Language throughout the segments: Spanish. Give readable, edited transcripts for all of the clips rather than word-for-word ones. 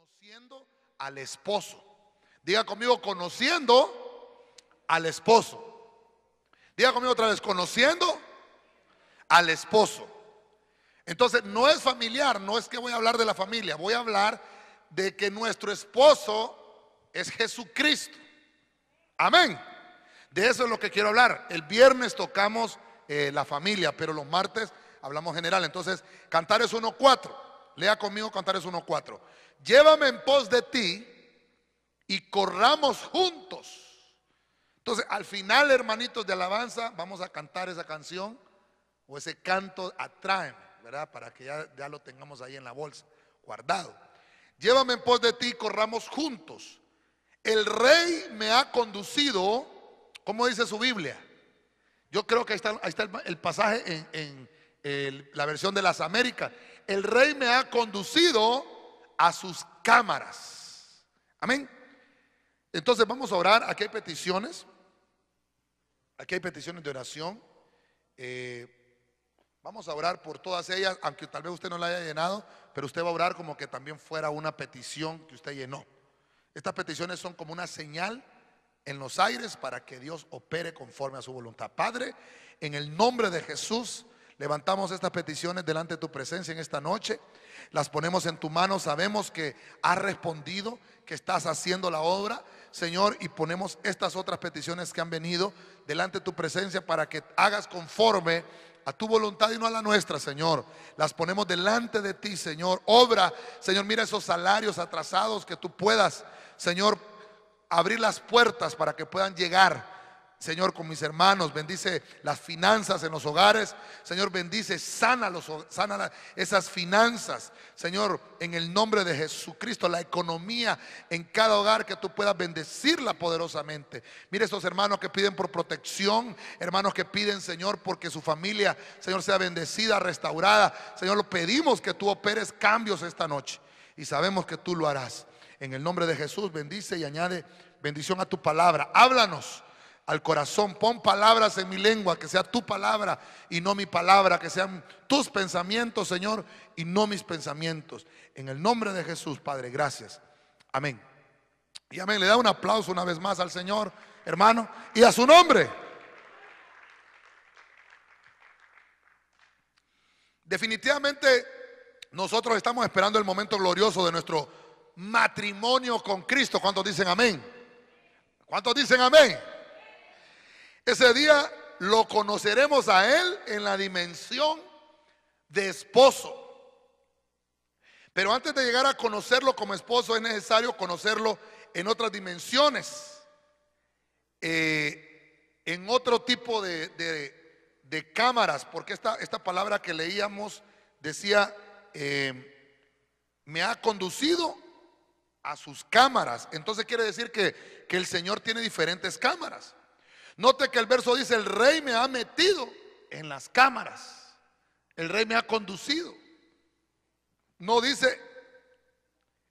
conociendo al esposo. Diga conmigo, conociendo al esposo. Diga conmigo otra vez, conociendo al esposo. Entonces no es familiar, no es que voy a hablar de la familia, voy a hablar de que nuestro esposo es Jesucristo. Amén. De eso es lo que quiero hablar. El viernes tocamos la familia, pero los martes hablamos general. Entonces, Cantares 1:4. Lea conmigo Cantares 1:4. Llévame en pos de ti y corramos juntos. Entonces, al final, hermanitos de alabanza, vamos a cantar esa canción o ese canto, Atráeme, ¿verdad? Para que ya lo tengamos ahí en la bolsa, guardado. Llévame en pos de ti y corramos juntos. El rey me ha conducido, ¿cómo dice su Biblia? Yo creo que ahí está el pasaje en la versión de las Américas. El rey me ha conducido a sus cámaras. Amén. Entonces vamos a orar. Aquí hay peticiones. Aquí hay peticiones de oración. Vamos a orar por todas ellas, aunque tal vez usted no la haya llenado, pero usted va a orar como que también fuera una petición que usted llenó. Estas peticiones son como una señal en los aires para que Dios opere conforme a su voluntad. Padre, en el nombre de Jesús, levantamos estas peticiones delante de tu presencia en esta noche. Las ponemos en tu mano. Sabemos que has respondido, que estás haciendo la obra, Señor, y ponemos estas otras peticiones que han venido delante de tu presencia para que hagas conforme a tu voluntad y no a la nuestra, Señor. Las ponemos delante de ti, Señor. Obra, Señor, mira esos salarios atrasados, que tú puedas, Señor, abrir las puertas para que puedan llegar, Señor, con mis hermanos. Bendice las finanzas en los hogares, Señor. Bendice, sana esas finanzas, Señor, en el nombre de Jesucristo. La economía en cada hogar, que tú puedas bendecirla poderosamente. Mire estos hermanos que piden por protección, hermanos que piden, Señor, porque su familia, Señor, sea bendecida, restaurada. Señor, lo pedimos que tú operes cambios esta noche y sabemos que tú lo harás. En el nombre de Jesús, bendice y añade bendición a tu palabra. Háblanos al corazón, pon palabras en mi lengua, que sea tu palabra y no mi palabra, que sean tus pensamientos, Señor, y no mis pensamientos. En el nombre de Jesús, Padre, gracias. Amén. Y amén. Le da un aplauso una vez más al Señor, hermano, y a su nombre. Definitivamente nosotros estamos esperando el momento glorioso de nuestro matrimonio con Cristo. ¿Cuántos dicen amén? ¿Cuántos dicen amén? Ese día lo conoceremos a Él en la dimensión de esposo. Pero antes de llegar a conocerlo como esposo, es necesario conocerlo en otras dimensiones, en otro tipo de cámaras. Porque esta palabra que leíamos decía, me ha conducido a sus cámaras. Entonces quiere decir que el Señor tiene diferentes cámaras. Note que el verso dice: el rey me ha metido en las cámaras, el rey me ha conducido. No dice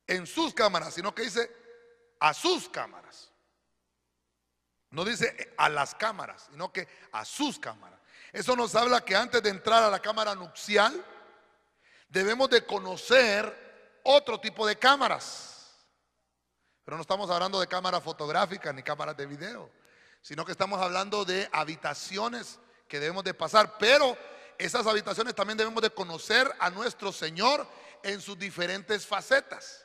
en sus cámaras, sino que dice a sus cámaras. No dice a las cámaras, sino que a sus cámaras. Eso nos habla que antes de entrar a la cámara nupcial debemos de conocer otro tipo de cámaras. Pero no estamos hablando de cámaras fotográficas ni cámaras de video, sino que estamos hablando de habitaciones que debemos de pasar. Pero esas habitaciones también debemos de conocer a nuestro Señor en sus diferentes facetas.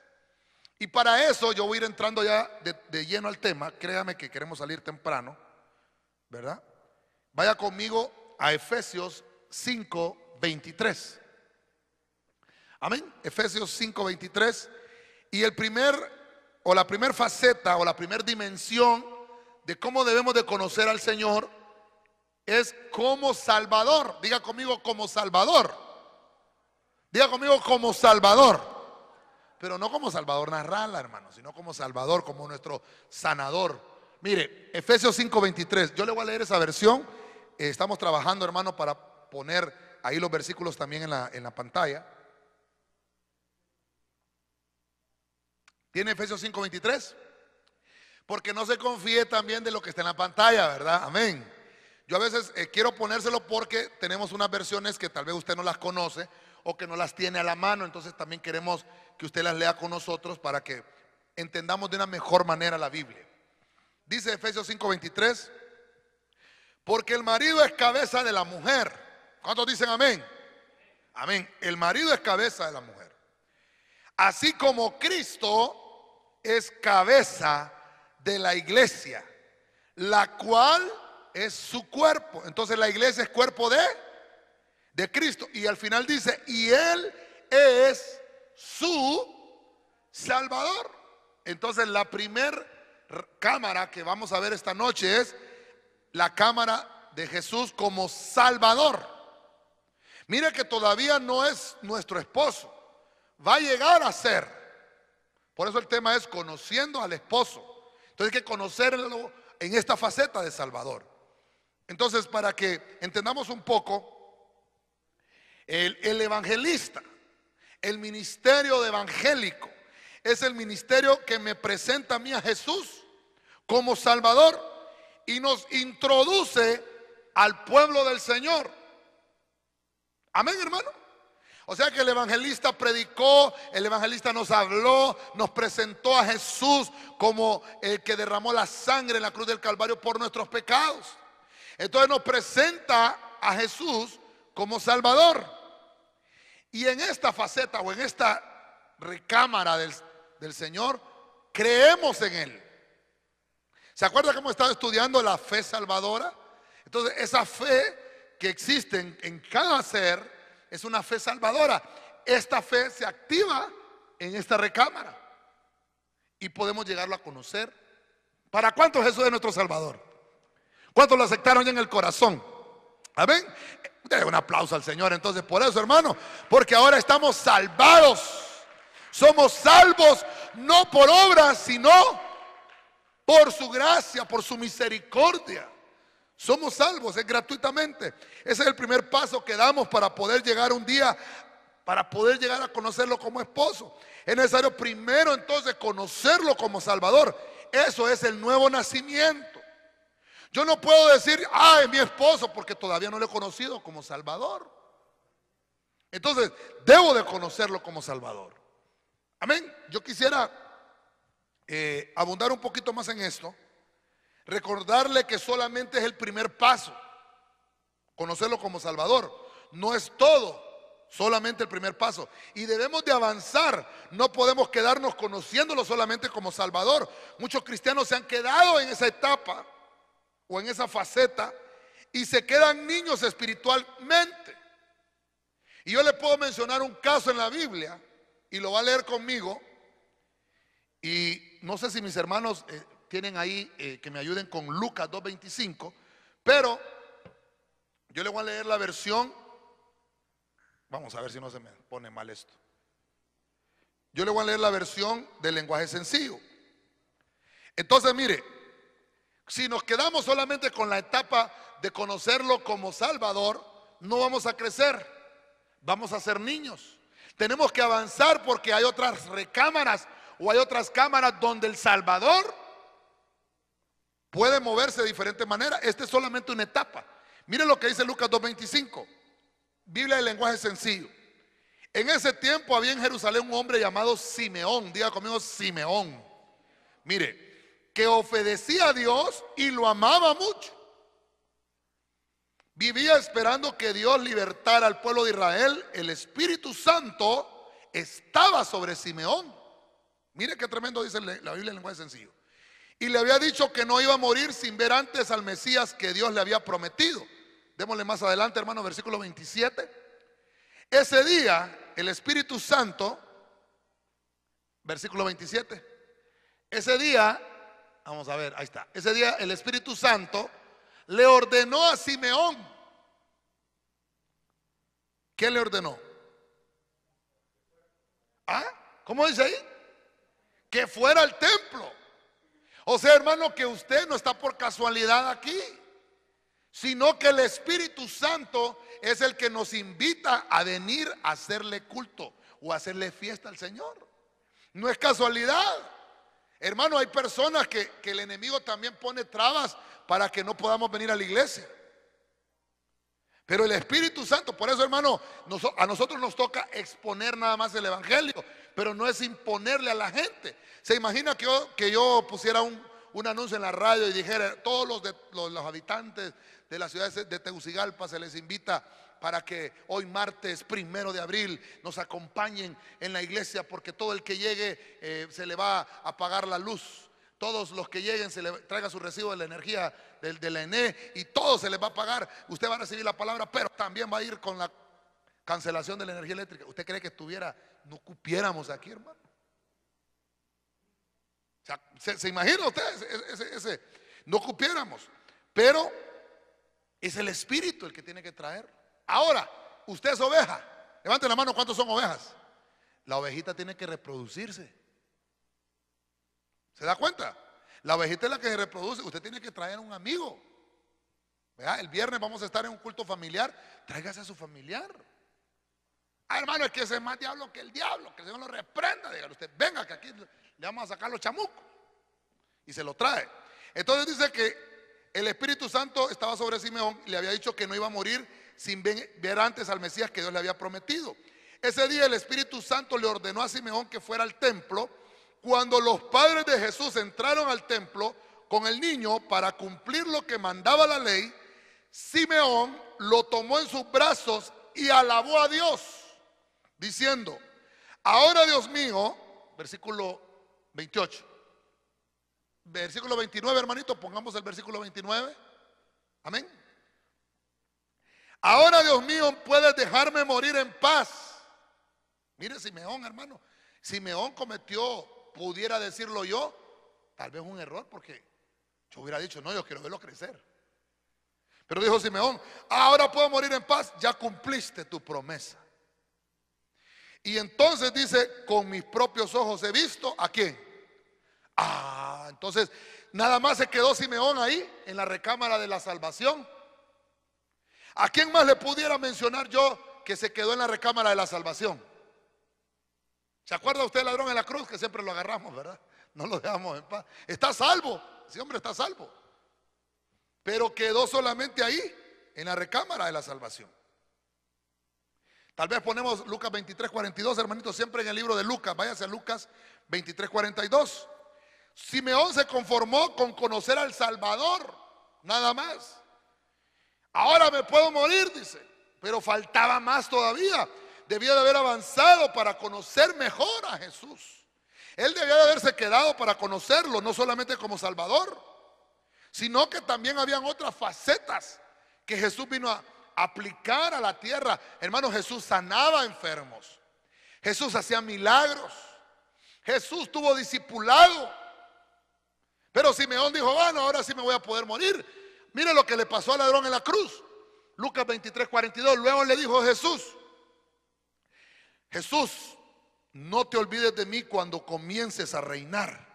Y para eso yo voy a ir entrando ya de lleno al tema. Créame que queremos salir temprano, ¿verdad? Vaya conmigo a Efesios 5:23. Amén. Efesios 5:23. Y la primera faceta o la primera dimensión de cómo debemos de conocer al Señor es como Salvador. Diga conmigo, como Salvador. Diga conmigo, como Salvador. Pero no como Salvador Narrala, hermano, sino como Salvador, como nuestro sanador. Mire, Efesios 5:23. Yo le voy a leer esa versión. Estamos trabajando, hermano, para poner ahí los versículos también en la pantalla. ¿Tiene Efesios 5:23? Porque no se confíe también de lo que está en la pantalla, ¿verdad? Amén. Yo a veces quiero ponérselo porque tenemos unas versiones que tal vez usted no las conoce o que no las tiene a la mano. Entonces también queremos que usted las lea con nosotros para que entendamos de una mejor manera la Biblia. Dice Efesios 5:23, porque el marido es cabeza de la mujer. ¿Cuántos dicen amén? Amén. El marido es cabeza de la mujer. Así como Cristo es cabeza de la iglesia, la cual es su cuerpo. Entonces la iglesia es cuerpo de Cristo. Y al final dice, y Él es su Salvador. Entonces la primer cámara que vamos a ver esta noche es la cámara de Jesús como Salvador. Mire que todavía no es nuestro esposo, va a llegar a ser. Por eso el tema es conociendo al esposo. Entonces hay que conocerlo en esta faceta de Salvador. Entonces, para que entendamos un poco, el evangelista, el ministerio de evangélico, es el ministerio que me presenta a mí a Jesús como Salvador y nos introduce al pueblo del Señor. Amén, hermano. O sea que el evangelista predicó, el evangelista nos habló, nos presentó a Jesús como el que derramó la sangre en la cruz del Calvario por nuestros pecados. Entonces nos presenta a Jesús como Salvador. Y en esta faceta o en esta recámara del Señor, creemos en Él. ¿Se acuerda que hemos estado estudiando la fe salvadora? Entonces esa fe que existe en cada ser es una fe salvadora. Esta fe se activa en esta recámara y podemos llegarlo a conocer. ¿Para cuántos Jesús es nuestro Salvador? ¿Cuántos lo aceptaron ya en el corazón? Amén. Dale un aplauso al Señor entonces por eso, hermano, porque ahora estamos salvados. Somos salvos no por obras, sino por su gracia, por su misericordia. Somos salvos, es gratuitamente. Ese es el primer paso que damos para poder llegar un día, para poder llegar a conocerlo como esposo. Es necesario primero entonces conocerlo como Salvador. Eso es el nuevo nacimiento. Yo no puedo decir, es mi esposo, porque todavía no lo he conocido como Salvador. Entonces, debo de conocerlo como Salvador. Amén. Yo quisiera abundar un poquito más en esto. Recordarle que solamente es el primer paso, conocerlo como Salvador. No es todo, solamente el primer paso. Y debemos de avanzar. No podemos quedarnos conociéndolo solamente como Salvador. Muchos cristianos se han quedado en esa etapa o en esa faceta y se quedan niños espiritualmente. Y yo le puedo mencionar un caso en la Biblia y lo va a leer conmigo. Y no sé si mis hermanos tienen ahí que me ayuden con Lucas 2:25, pero yo le voy a leer la versión. Vamos a ver si no se me pone mal esto. Yo le voy a leer la versión del lenguaje sencillo. Entonces, mire, si nos quedamos solamente con la etapa de conocerlo como Salvador, no vamos a crecer, vamos a ser niños. Tenemos que avanzar porque hay otras recámaras o hay otras cámaras donde el Salvador puede moverse de diferentes maneras. Esta es solamente una etapa. Miren lo que dice Lucas 2:25, Biblia del lenguaje sencillo. En ese tiempo había en Jerusalén un hombre llamado Simeón. Diga conmigo, Simeón. Mire, que obedecía a Dios y lo amaba mucho. Vivía esperando que Dios libertara al pueblo de Israel. El Espíritu Santo estaba sobre Simeón. Mire qué tremendo dice la Biblia en lenguaje sencillo. Y le había dicho que no iba a morir sin ver antes al Mesías que Dios le había prometido. Démosle más adelante, hermano, versículo 27. Ese día, el Espíritu Santo, versículo 27. Ese día, vamos a ver, ahí está. Ese día el Espíritu Santo le ordenó a Simeón. ¿Qué le ordenó? ¿Cómo dice ahí? Que fuera al templo. O sea, hermano, que usted no está por casualidad aquí, sino que el Espíritu Santo es el que nos invita a venir a hacerle culto o a hacerle fiesta al Señor. No es casualidad. Hermano, hay personas que el enemigo también pone trabas para que no podamos venir a la iglesia. Pero el Espíritu Santo, por eso, hermano, a nosotros nos toca exponer nada más el Evangelio. pero no es imponerle a la gente. Se imagina que yo pusiera un anuncio en la radio y dijera: todos los habitantes de la ciudad de Tegucigalpa se les invita para que hoy martes 1 de abril nos acompañen en la iglesia, porque todo el que llegue se le va a pagar la luz. Todos los que lleguen se le traiga su recibo de la energía de la ENE y todo se les va a pagar. Usted va a recibir la palabra, pero también va a ir con la cancelación de la energía eléctrica. ¿Usted cree que no cupiéramos aquí, hermano? O sea, ¿se imagina usted no cupiéramos? Pero es el Espíritu el que tiene que traer. Ahora, usted es oveja. Levante la mano, ¿cuántos son ovejas? La ovejita tiene que reproducirse. ¿Se da cuenta? La ovejita es la que se reproduce. Usted tiene que traer un amigo. ¿Verdad? El viernes vamos a estar en un culto familiar. Tráigase a su familiar. Hermano, es que ese es más diablo que el diablo. Que el Señor lo reprenda. Dígale usted: venga, que aquí le vamos a sacar los chamucos. Y se lo trae. Entonces dice que el Espíritu Santo estaba sobre Simeón y le había dicho que no iba a morir sin ver antes al Mesías que Dios le había prometido. Ese día el Espíritu Santo le ordenó a Simeón que fuera al templo. Cuando los padres de Jesús entraron al templo con el niño para cumplir lo que mandaba la ley, Simeón lo tomó en sus brazos y alabó a Dios, diciendo: ahora, Dios mío, versículo 28. Versículo 29, hermanito, pongamos el versículo 29. Amén. Ahora, Dios mío, puedes dejarme morir en paz. Mire, Simeón, hermano. Simeón cometió, pudiera decirlo yo, tal vez un error, porque yo hubiera dicho: no, yo quiero verlo crecer. Pero dijo Simeón: ahora puedo morir en paz, ya cumpliste tu promesa. Y entonces dice: con mis propios ojos he visto ¿a quién? Entonces nada más se quedó Simeón ahí en la recámara de la salvación. ¿A quién más le pudiera mencionar yo que se quedó en la recámara de la salvación? ¿Se acuerda usted del ladrón en la cruz? Que siempre lo agarramos, ¿verdad? No lo dejamos en paz. Está salvo, ese hombre está salvo, pero quedó solamente ahí en la recámara de la salvación. Tal vez ponemos Lucas 23:42, hermanitos, siempre en el libro de Lucas. Váyase a Lucas 23:42. Simeón se conformó con conocer al Salvador, nada más. Ahora me puedo morir, dice, pero faltaba más todavía. Debía de haber avanzado para conocer mejor a Jesús. Él debía de haberse quedado para conocerlo, no solamente como Salvador, sino que también habían otras facetas que Jesús vino a aplicar a la tierra. Hermano, Jesús sanaba enfermos, Jesús hacía milagros, Jesús tuvo discipulado. Pero Simeón dijo: bueno, ahora sí me voy a poder morir. Mire lo que le pasó al ladrón en la cruz. Lucas 23:42. Luego le dijo Jesús: Jesús, no te olvides de mí cuando comiences a reinar.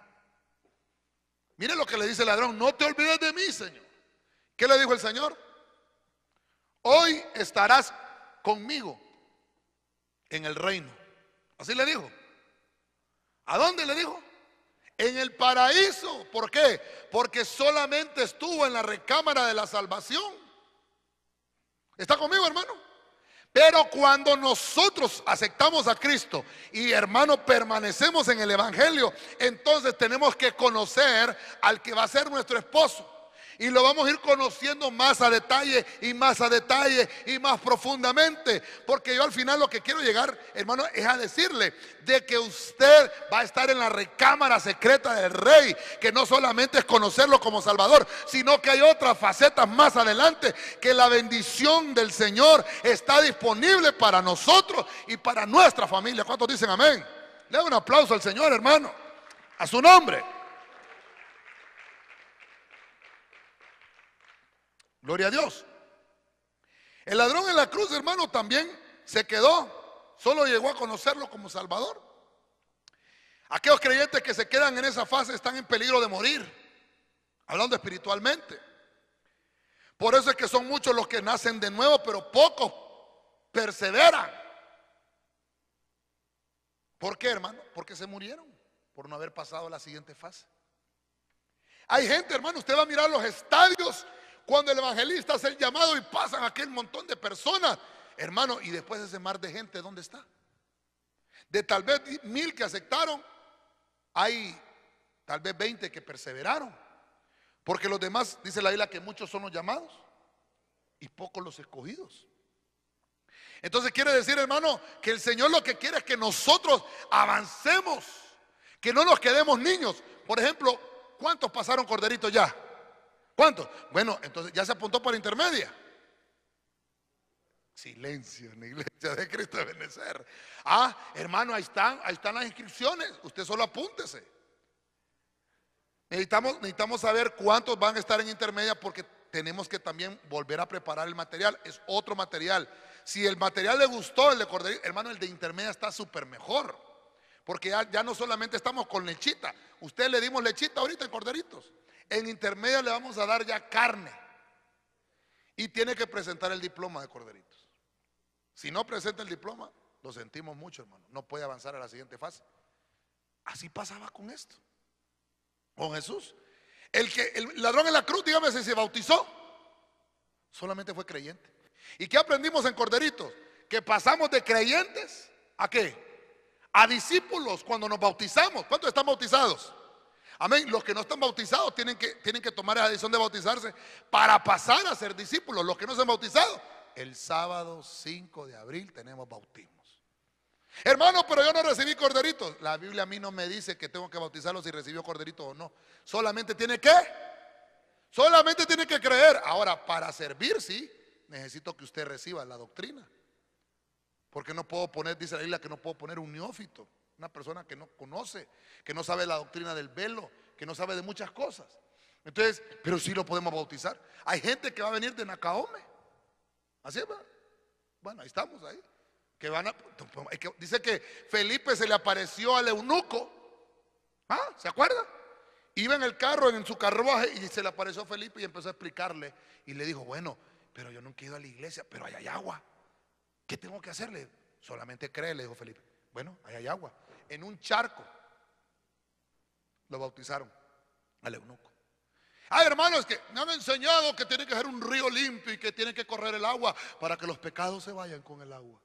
Mire lo que le dice el ladrón: no te olvides de mí, Señor. ¿Qué le dijo el Señor? Hoy estarás conmigo en el reino. Así le dijo. ¿A dónde le dijo? En el paraíso. ¿Por qué? Porque solamente estuvo en la recámara de la salvación. ¿Está conmigo, hermano? Pero cuando nosotros aceptamos a Cristo y, hermano, permanecemos en el Evangelio, entonces tenemos que conocer al que va a ser nuestro esposo. Y lo vamos a ir conociendo más a detalle y más a detalle y más profundamente. Porque yo al final lo que quiero llegar, hermano, es a decirle de que usted va a estar en la recámara secreta del Rey. Que no solamente es conocerlo como Salvador, sino que hay otras facetas más adelante. Que la bendición del Señor está disponible para nosotros y para nuestra familia. ¿Cuántos dicen amén? Le doy un aplauso al Señor, hermano, a su nombre. Gloria a Dios. El ladrón en la cruz, hermano, también se quedó. Solo llegó a conocerlo como Salvador. Aquellos creyentes que se quedan en esa fase están en peligro de morir, hablando espiritualmente. Por eso es que son muchos los que nacen de nuevo, pero pocos perseveran. ¿Por qué, hermano? Porque se murieron por no haber pasado a la siguiente fase. Hay gente, hermano, usted va a mirar los estadios cuando el evangelista hace el llamado y pasan aquel montón de personas, hermano, y después ese mar de gente, ¿dónde está? De tal vez 1000 que aceptaron, hay tal vez 20 que perseveraron. Porque los demás, dice la Biblia, que muchos son los llamados y pocos los escogidos. Entonces quiere decir, hermano, que el Señor lo que quiere es que nosotros avancemos, que no nos quedemos niños. Por ejemplo, ¿cuántos pasaron corderitos ya? ¿Cuántos? Bueno, entonces ya se apuntó para intermedia. Silencio en la iglesia de Cristo de Benecer. Hermano, ahí están las inscripciones. Usted solo apúntese. Necesitamos saber cuántos van a estar en intermedia, porque tenemos que también volver a preparar el material. Es otro material. Si el material le gustó, el de corderito, hermano, el de intermedia está súper mejor. Porque ya no solamente estamos con lechita. Usted le dimos lechita ahorita en corderitos. En intermedia le vamos a dar ya carne. Y tiene que presentar el diploma de corderitos. Si no presenta el diploma, lo sentimos mucho, hermano. No puede avanzar a la siguiente fase. Así pasaba con esto. Con Jesús. El ladrón en la cruz, dígame si se bautizó. Solamente fue creyente. ¿Y qué aprendimos en corderitos? Que pasamos de creyentes ¿a qué? A discípulos cuando nos bautizamos. ¿Cuántos están bautizados? Amén. Los que no están bautizados tienen que tomar la decisión de bautizarse para pasar a ser discípulos. Los que no se han bautizado, el sábado 5 de abril tenemos bautismos. Hermano, pero yo no recibí corderitos. La Biblia a mí no me dice que tengo que bautizarlos si recibió corderitos o no. Solamente tiene que creer. Ahora, para servir, sí, necesito que usted reciba la doctrina. Porque no puedo poner, dice la Biblia, que no puedo poner un neófito, una persona que no conoce, que no sabe la doctrina del velo, que no sabe de muchas cosas. Entonces, pero sí lo podemos bautizar. Hay gente que va a venir de Nacaome. Así es, ¿verdad? Bueno, ahí estamos, ahí. Dice que Felipe se le apareció al eunuco. ¿Se acuerda? Iba en el carro, en su carruaje, y se le apareció a Felipe y empezó a explicarle. Y le dijo, bueno, pero yo nunca he ido a la iglesia, pero ahí hay agua. ¿Qué tengo que hacerle? Solamente cree, le dijo Felipe. Bueno, ahí hay agua. En un charco lo bautizaron al eunuco. Hermanos, que me han enseñado que tiene que ser un río limpio y que tiene que correr el agua para que los pecados se vayan con el agua.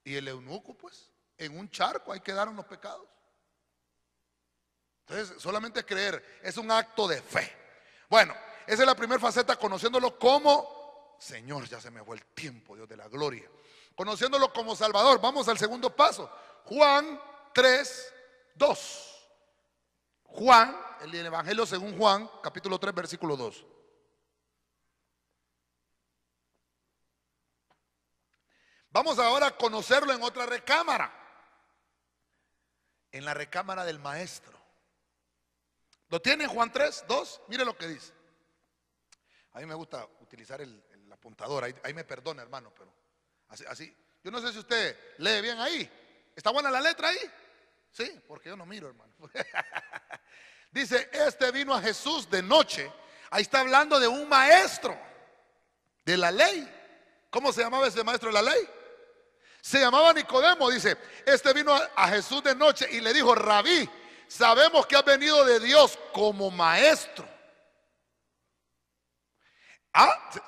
Y el eunuco, pues, en un charco, ahí quedaron los pecados. Entonces, solamente creer es un acto de fe. Bueno, esa es la primera faceta, conociéndolo como Señor. Ya se me fue el tiempo, Dios de la gloria. Conociéndolo como Salvador. Vamos al segundo paso. Juan 3:2. Juan, el Evangelio según Juan, capítulo 3, versículo 2. Vamos ahora a conocerlo en otra recámara. En la recámara del maestro. ¿Lo tiene Juan 3:2? Mire lo que dice. A mí me gusta utilizar el apuntador. Ahí me perdona, hermano, pero así. Yo no sé si usted lee bien ahí. ¿Está buena la letra ahí? Sí, porque yo no miro, hermano. Dice, este vino a Jesús de noche. Ahí está hablando de un maestro de la ley. ¿Cómo se llamaba ese maestro de la ley? Se llamaba Nicodemo. Dice, este vino a Jesús de noche y le dijo, Rabí, sabemos que has venido de Dios como maestro.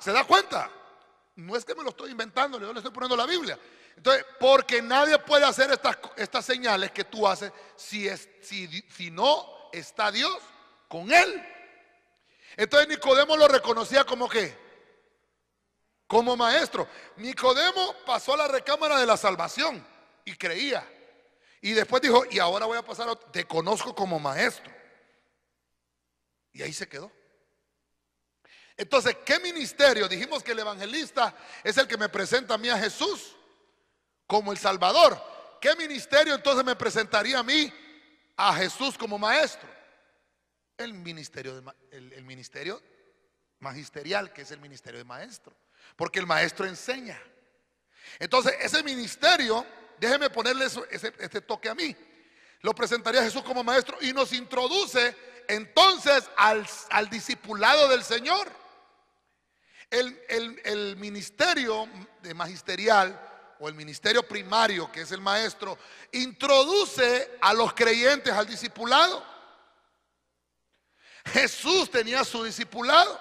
¿Se da cuenta? No es que me lo estoy inventando, yo le estoy poniendo la Biblia. Entonces, porque nadie puede hacer estas señales que tú haces si no está Dios con él. Entonces Nicodemo lo reconocía como ¿qué? Como maestro. Nicodemo pasó a la recámara de la salvación y creía. Y después dijo, y ahora voy a pasar te conozco como maestro. Y ahí se quedó. Entonces, ¿qué ministerio? Dijimos que el evangelista es el que me presenta a mí a Jesús como el Salvador. ¿Qué ministerio entonces me presentaría a mí a Jesús como maestro? El ministerio magisterial, que es el ministerio de maestro, porque el maestro enseña. Entonces ese ministerio, déjeme ponerle este toque a mí, lo presentaría a Jesús como maestro y nos introduce entonces al discipulado del Señor. El ministerio de magisterial o el ministerio primario, que es el maestro, introduce a los creyentes al discipulado. Jesús tenía su discipulado,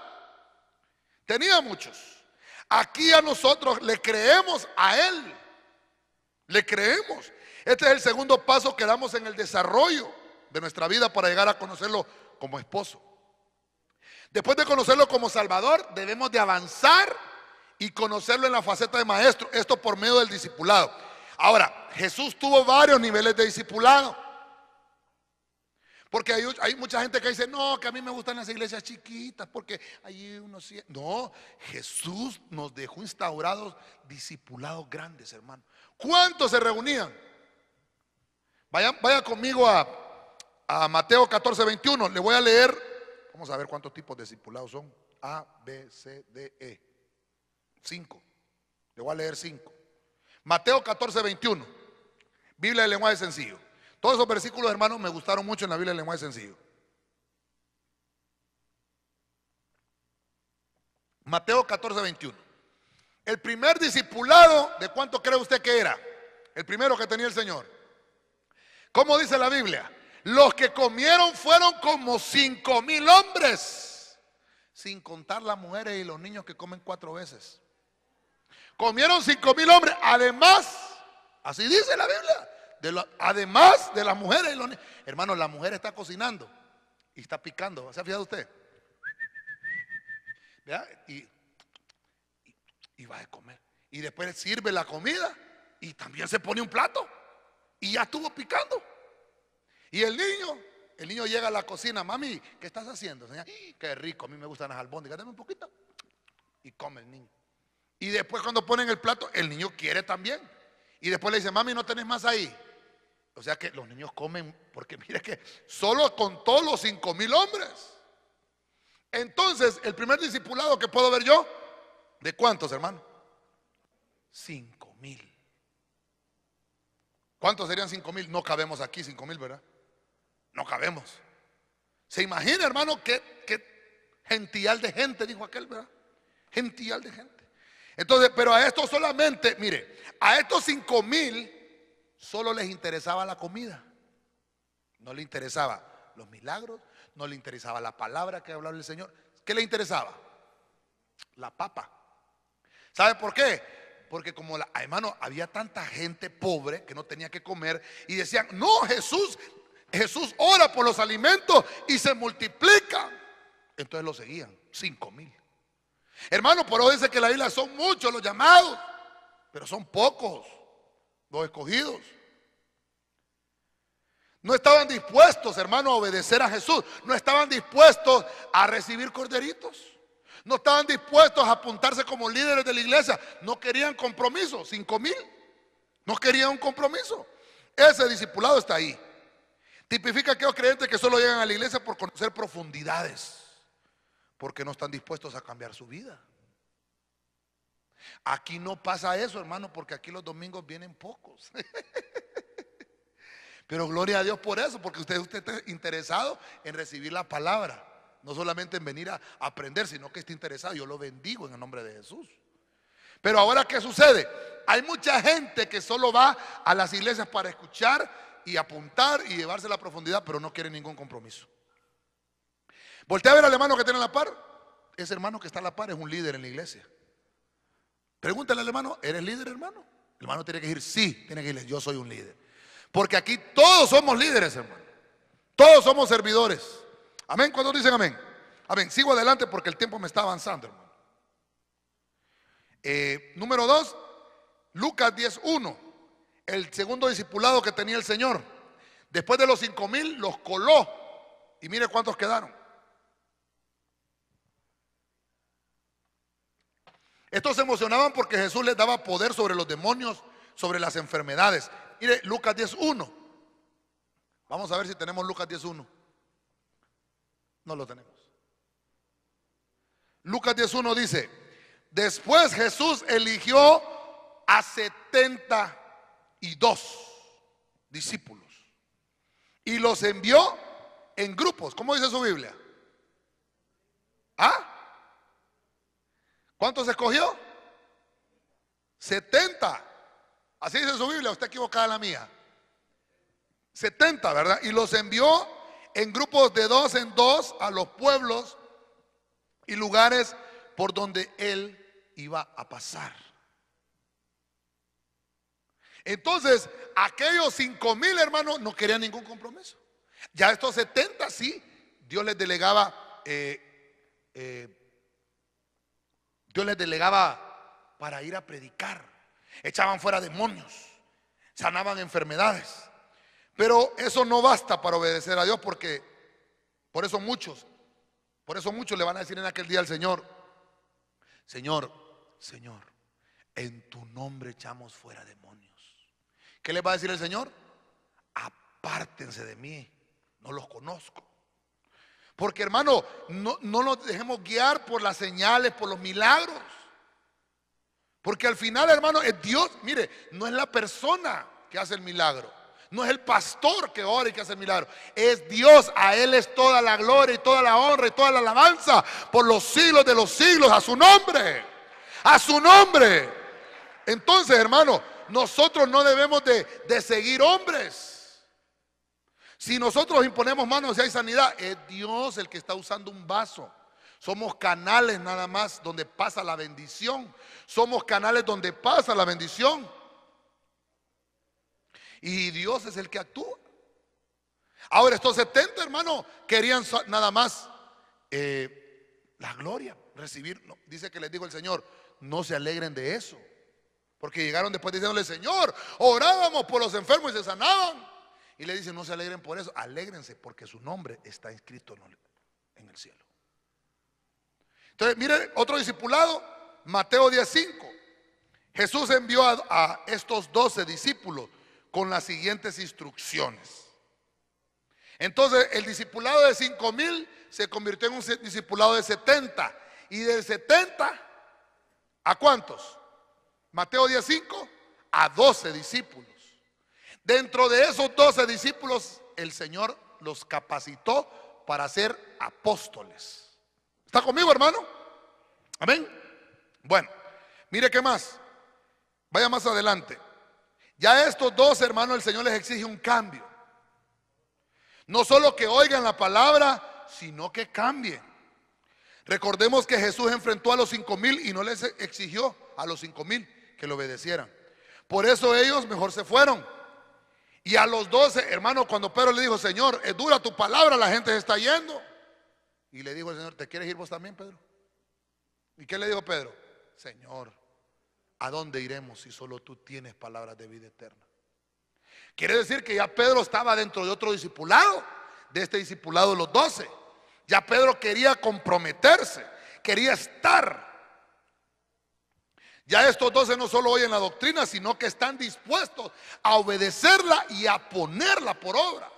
tenía muchos. Aquí a nosotros le creemos a Él, le creemos. Este es el segundo paso que damos en el desarrollo de nuestra vida para llegar a conocerlo como esposo. Después de conocerlo como Salvador, debemos de avanzar y conocerlo en la faceta de maestro. Esto por medio del discipulado. Ahora, Jesús tuvo varios niveles de discipulado. Porque hay mucha gente que dice, no, que a mí me gustan las iglesias chiquitas, porque allí uno sí. No, Jesús nos dejó instaurados discipulados grandes, hermano. ¿Cuántos se reunían? Vaya conmigo a Mateo 14:21. Le voy a leer. Vamos a ver cuántos tipos de discipulados son. A, B, C, D, E. 5. Le voy a leer 5. Mateo 14:21. Biblia de lenguaje sencillo. Todos esos versículos, hermanos, me gustaron mucho en la Biblia de lenguaje sencillo. Mateo 14:21. El primer discipulado, ¿de cuánto cree usted que era? El primero que tenía el Señor. ¿Cómo dice la Biblia? Los que comieron fueron como 5,000 hombres, sin contar las mujeres y los niños que comen 4 veces. Comieron 5,000 hombres. Además, así dice la Biblia, además de las mujeres y los niños. Hermano, la mujer está cocinando y está picando. ¿Se ha fijado usted? ¿Verdad? Y va a comer. Y después sirve la comida y también se pone un plato y ya estuvo picando. Y el niño llega a la cocina. Mami, ¿qué estás haciendo, señora? Qué rico, a mí me gustan las albóndigas, dame un poquito. Y come el niño. Y después cuando ponen el plato, el niño quiere también. Y después le dice, mami, ¿no tenés más ahí? O sea que los niños comen, porque mire que solo contó los 5,000 hombres. Entonces, el primer discipulado que puedo ver yo, ¿de cuántos, hermano? 5,000. ¿Cuántos serían 5,000? No cabemos aquí 5,000, ¿verdad? No cabemos. ¿Se imagina, hermano, qué gentillal de gente, dijo aquel, ¿verdad? Gentillal de gente. Entonces, pero a estos solamente, mire, a estos 5,000 solo les interesaba la comida. No le interesaba los milagros, no le interesaba la palabra que hablaba el Señor. ¿Qué le interesaba? La papa. ¿Sabe por qué? Porque como, hermano, había tanta gente pobre que no tenía que comer y decían, no, Jesús ora por los alimentos y se multiplica. Entonces lo seguían, 5,000. Hermano, por eso dice que la Biblia son muchos los llamados, pero son pocos los escogidos. No estaban dispuestos, hermano, a obedecer a Jesús. No estaban dispuestos a recibir corderitos. No estaban dispuestos a apuntarse como líderes de la iglesia. No querían compromiso. 5,000 no querían un compromiso. Ese discipulado está ahí. Tipifica a aquellos creyentes que solo llegan a la iglesia por conocer profundidades, porque no están dispuestos a cambiar su vida. Aquí no pasa eso, hermano, porque aquí los domingos vienen pocos. Pero gloria a Dios por eso, porque usted está interesado en recibir la palabra, no solamente en venir a aprender, sino que está interesado. Yo lo bendigo en el nombre de Jesús. Pero ahora, ¿qué sucede? Hay mucha gente que solo va a las iglesias para escuchar y apuntar y llevarse la profundidad, pero no quiere ningún compromiso. Voltea a ver al hermano que tiene a la par. Ese hermano que está a la par es un líder en la iglesia. Pregúntale al hermano, ¿eres líder, hermano? El hermano tiene que decir, sí, tiene que decirle, yo soy un líder. Porque aquí todos somos líderes, hermano. Todos somos servidores. Amén. ¿Cuántos dicen amén? Amén. Sigo adelante porque el tiempo me está avanzando, hermano. Número 2, Lucas 10:1. El segundo discipulado que tenía el Señor. Después de los 5,000 los coló. Y mire cuántos quedaron. Estos se emocionaban porque Jesús les daba poder sobre los demonios, sobre las enfermedades. Mire, Lucas 10:1. Vamos a ver si tenemos Lucas 10:1. No lo tenemos. Lucas 10:1 dice: después Jesús eligió a 72 discípulos y los envió en grupos. ¿Cómo dice su Biblia? ¿Ah? ¿Cuántos escogió? 70. Así dice su Biblia, está equivocada en la mía. 70, ¿verdad? Y los envió en grupos de 2 en 2 a los pueblos y lugares por donde él iba a pasar. Entonces, aquellos 5,000 hermanos no querían ningún compromiso. Ya estos 70 sí, Dios les delegaba, para ir a predicar. Echaban fuera demonios, sanaban enfermedades. Pero eso no basta para obedecer a Dios, porque por eso muchos le van a decir en aquel día al Señor: Señor, Señor, en tu nombre echamos fuera demonios. ¿Qué les va a decir el Señor? Apártense de mí, no los conozco. Porque, hermano, no nos dejemos guiar por las señales, por los milagros. Porque al final, hermano, es Dios. Mire, no es la persona que hace el milagro, no es el pastor que ora y que hace el milagro, es Dios. A Él es toda la gloria y toda la honra y toda la alabanza por los siglos de los siglos. A su nombre, a su nombre. Entonces, hermano, nosotros no debemos de seguir hombres. Si nosotros imponemos manos y hay sanidad, es Dios el que está usando un vaso. Somos canales nada más donde pasa la bendición. Somos canales donde pasa la bendición. Y Dios es el que actúa. Ahora estos 70 hermanos querían nada más la gloria, recibir. No, dice que les dijo el Señor: no se alegren de eso. Porque llegaron después diciéndole: Señor, orábamos por los enfermos y se sanaban. Y le dicen: no se alegren por eso, alégrense porque su nombre está inscrito en el cielo. Entonces, mire otro discipulado, Mateo 10:5. Jesús envió a estos 12 discípulos con las siguientes instrucciones. Entonces, el discipulado de 5,000 se convirtió en un discipulado de 70. Y del 70, ¿a cuántos? Mateo 10:5, a 12 discípulos. Dentro de esos 12 discípulos, el Señor los capacitó para ser apóstoles. ¿Está conmigo, hermano? Amén. Bueno, mire qué más. Vaya más adelante. Ya a estos 12 hermanos, el Señor les exige un cambio. No solo que oigan la palabra, sino que cambien. Recordemos que Jesús enfrentó a los 5,000 y no les exigió a los 5,000 que le obedecieran. Por eso ellos mejor se fueron. Y a los 12, hermano, cuando Pedro le dijo: Señor, es dura tu palabra, la gente se está yendo. Y le dijo el Señor: ¿te quieres ir vos también, Pedro? ¿Y qué le dijo Pedro? Señor, ¿a dónde iremos si solo tú tienes palabras de vida eterna? Quiere decir que ya Pedro estaba dentro de otro discipulado, de este discipulado de los 12. Ya Pedro quería comprometerse, quería estar. Ya estos 12 no solo oyen la doctrina, sino que están dispuestos a obedecerla y a ponerla por obra.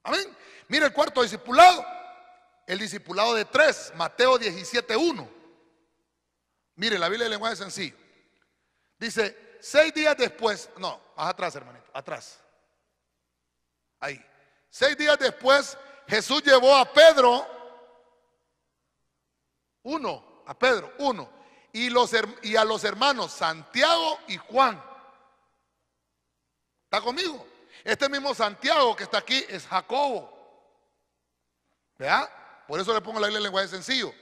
Amén. Mire el cuarto discipulado, el discipulado de 3, Mateo 17:1. Mire, la Biblia de lenguaje sencillo. Dice: 6 días después, no, más atrás, hermanito, atrás. Ahí. 6 días después, Jesús llevó a Pedro, uno, y a los hermanos Santiago y Juan. ¿Está conmigo? Este mismo Santiago que está aquí es Jacobo. ¿Verdad? Por eso le pongo la Biblia en lenguaje sencillo.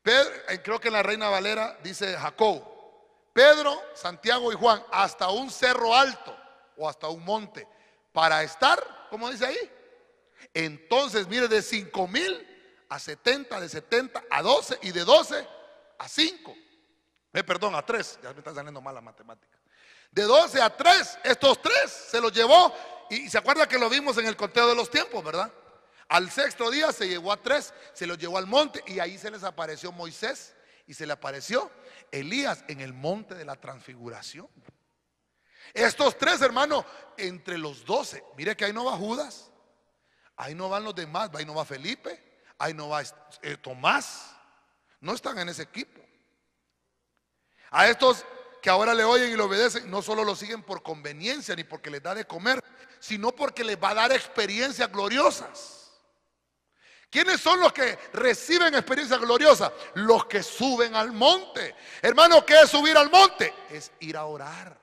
Pedro, creo que en la Reina Valera dice Jacobo. Pedro, Santiago y Juan, hasta un cerro alto o hasta un monte, para estar, ¿cómo dice ahí? Entonces, mire, de 5,000 a 70, de 70 a 12 y de 12 a 5. Perdón, a 3, ya me está saliendo mal la matemática. De 12 a 3, estos 3 se los llevó. Y se acuerda que lo vimos en el conteo de los tiempos, ¿verdad? Al 6.º día se llevó a 3, se los llevó al monte y ahí se les apareció Moisés y se le apareció Elías en el monte de la transfiguración. Estos 3 hermanos, entre los 12, mire que ahí no va Judas, ahí no van los demás, ahí no va Felipe, ahí no va Tomás, no están en ese equipo. A estos que ahora le oyen y le obedecen, no solo lo siguen por conveniencia ni porque les da de comer, sino porque les va a dar experiencias gloriosas. ¿Quiénes son los que reciben experiencias gloriosas? Los que suben al monte. Hermano, ¿qué es subir al monte? Es ir a orar,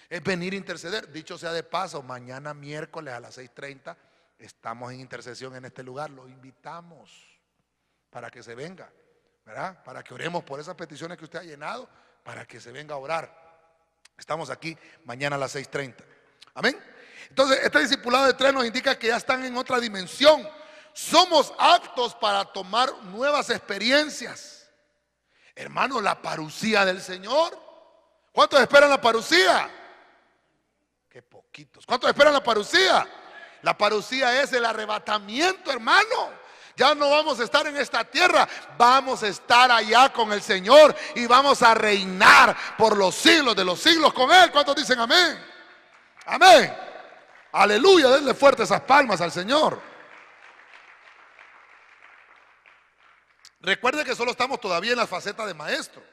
es venir a interceder. Dicho sea de paso, mañana miércoles a las 6:30 estamos en intercesión en este lugar. Lo invitamos para que se venga, ¿verdad? Para que oremos por esas peticiones que usted ha llenado, para que se venga a orar. Estamos aquí mañana a las 6:30. Amén. Entonces, este discipulado de 3 nos indica que ya están en otra dimensión. Somos aptos para tomar nuevas experiencias. Hermano, la parucía del Señor. ¿Cuántos esperan la parucía? Qué poquitos. ¿Cuántos esperan la parucía? La parucía es el arrebatamiento, hermano. Ya no vamos a estar en esta tierra, vamos a estar allá con el Señor y vamos a reinar por los siglos de los siglos con Él. ¿Cuántos dicen amén? Amén. Aleluya, denle fuerte esas palmas al Señor. Recuerde que solo estamos todavía en la faceta de maestro.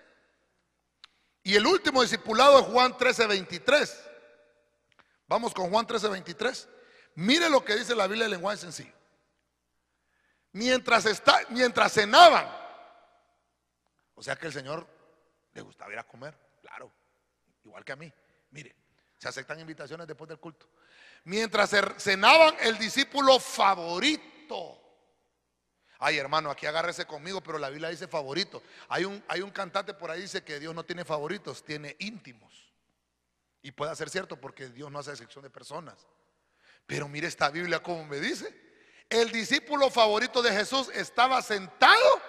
Y el último discipulado es Juan 13:23. Vamos con Juan 13:23. Mire lo que dice la Biblia en lenguaje sencillo. Mientras cenaban, o sea que el Señor le gustaba ir a comer, claro, igual que a mí. Mire, se aceptan invitaciones después del culto. Mientras cenaban, el discípulo favorito. Ay, hermano, aquí agárrese conmigo, pero la Biblia dice favorito. Hay un cantante por ahí que dice que Dios no tiene favoritos, tiene íntimos. Y puede ser cierto porque Dios no hace excepción de personas. Pero mire esta Biblia como me dice. El discípulo favorito de Jesús estaba sentado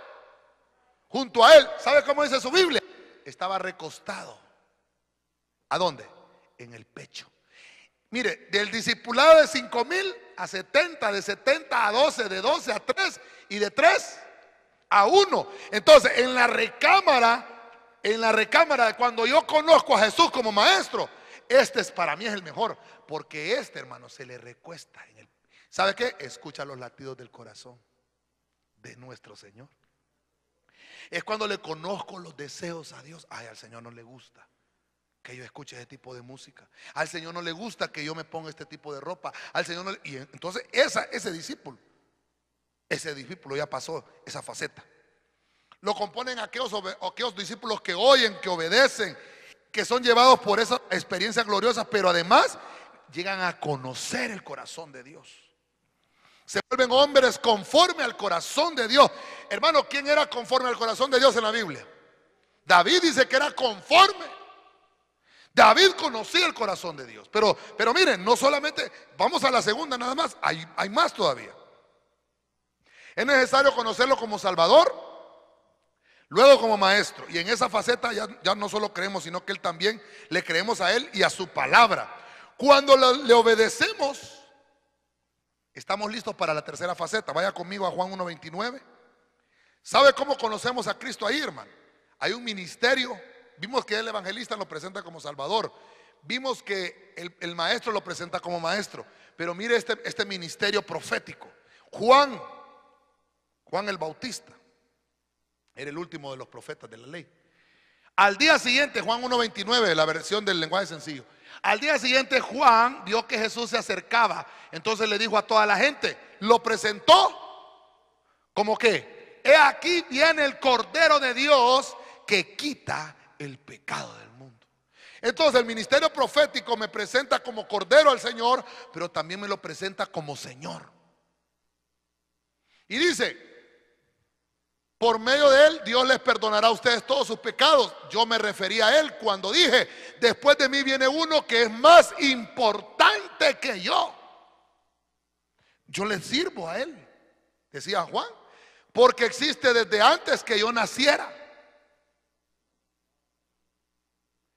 junto a él. ¿Sabe cómo dice su Biblia? Estaba recostado. ¿A dónde? En el pecho. Mire, del discipulado de 5,000 a 70, de 70 a 12, de 12 a 3 y de 3 a 1. Entonces, en la recámara, cuando yo conozco a Jesús como maestro, para mí es el mejor, porque hermano, se le recuesta en el. ¿Sabe qué? Escucha los latidos del corazón de nuestro Señor. Es cuando le conozco los deseos a Dios. Ay, al Señor no le gusta que yo escuche ese tipo de música. Al Señor no le gusta que yo me ponga este tipo de ropa. Al Señor no le. Y entonces ese discípulo ya pasó esa faceta. Lo componen aquellos discípulos que oyen, que obedecen, que son llevados por esas experiencias gloriosas, pero además llegan a conocer el corazón de Dios. Se vuelven hombres conforme al corazón de Dios. Hermano, ¿quién era conforme al corazón de Dios en la Biblia? David dice que era conforme. David conocía el corazón de Dios. Pero miren, no solamente, vamos a la segunda nada más, hay más todavía. Es necesario conocerlo como Salvador, luego como maestro. Y en esa faceta ya no solo creemos, sino que también le creemos a Él y a su palabra. Cuando le obedecemos, estamos listos para la tercera faceta. Vaya conmigo a Juan 1:29. ¿Sabe cómo conocemos a Cristo ahí, hermano? Hay un ministerio. Vimos que el evangelista lo presenta como Salvador. Vimos que el maestro lo presenta como maestro. Pero mire este ministerio profético. Juan el Bautista era el último de los profetas de la ley. Al día siguiente, Juan 1:29, la versión del lenguaje sencillo. Al día siguiente Juan vio que Jesús se acercaba. Entonces le dijo a toda la gente, lo presentó como que, he aquí viene el Cordero de Dios que quita el pecado del mundo. Entonces el ministerio profético me presenta como Cordero al Señor, pero también me lo presenta como Señor. Y dice, por medio de Él, Dios les perdonará a ustedes todos sus pecados. Yo me refería a Él cuando dije, después de mí viene uno que es más importante que yo. Yo le sirvo a Él, decía Juan, porque existe desde antes que yo naciera.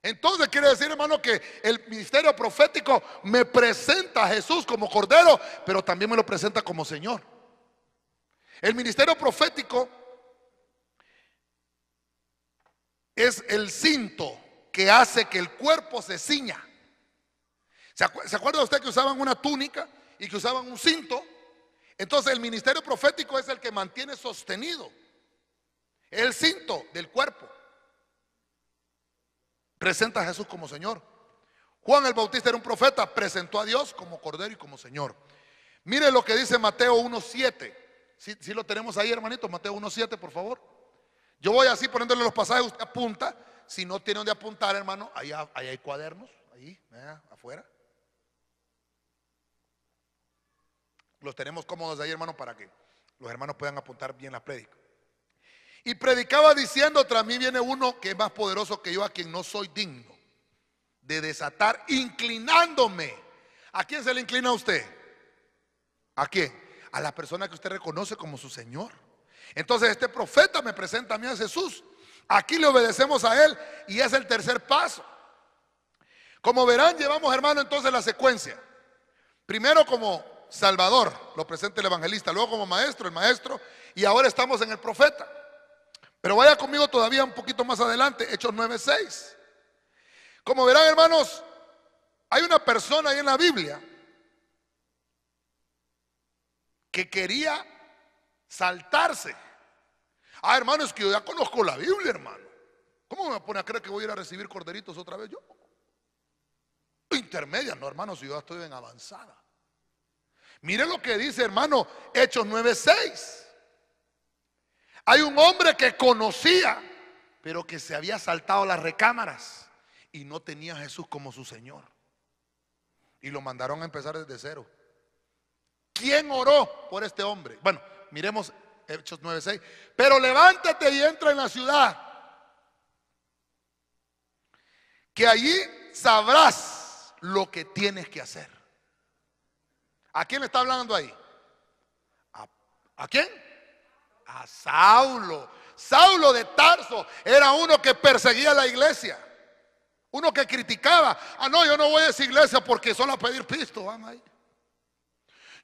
Entonces quiere decir, hermano, que el ministerio profético me presenta a Jesús como Cordero, pero también me lo presenta como Señor. El ministerio profético es el cinto que hace que el cuerpo se ciña. ¿Se acuerda usted que usaban una túnica y que usaban un cinto? Entonces el ministerio profético es el que mantiene sostenido el cinto del cuerpo. Presenta a Jesús como Señor. Juan el Bautista era un profeta, presentó a Dios como Cordero y como Señor. Mire lo que dice Mateo 1:7. Si lo tenemos ahí, hermanito, Mateo 1:7, por favor. Yo voy así poniéndole los pasajes, usted apunta. Si no tiene donde apuntar, hermano, ahí hay cuadernos, ahí, afuera. Los tenemos cómodos ahí, hermano, para que los hermanos puedan apuntar bien la prédica. Y predicaba diciendo, tras mí viene uno que es más poderoso que yo, a quien no soy digno de desatar, inclinándome. ¿A quién se le inclina a usted? ¿A quién? A la persona que usted reconoce como su Señor. Entonces este profeta me presenta a mí a Jesús. Aquí le obedecemos a Él y es el tercer paso. Como verán, llevamos, hermano, entonces la secuencia. Primero como Salvador, lo presenta el evangelista. Luego como maestro, el maestro. Y ahora estamos en el profeta. Pero vaya conmigo todavía un poquito más adelante, Hechos 9:6. Como verán, hermanos, hay una persona ahí en la Biblia que quería saltarse. Hermano, es que yo ya conozco la Biblia, hermano. ¿Cómo me pone a creer que voy a ir a recibir corderitos otra vez yo? Intermedia, no, hermano, si yo ya estoy en avanzada. Mire lo que dice, hermano, Hechos 9:6. Hay un hombre que conocía, pero que se había saltado las recámaras y no tenía a Jesús como su Señor. Y lo mandaron a empezar desde cero. ¿Quién oró por este hombre? Bueno, miremos Hechos 9:6. Pero levántate y entra en la ciudad, que allí sabrás lo que tienes que hacer. ¿A quién le está hablando ahí? ¿A quién? A Saulo. Saulo de Tarso era uno que perseguía a la iglesia, uno que criticaba. No, yo no voy a esa iglesia porque solo a pedir pisto van ahí.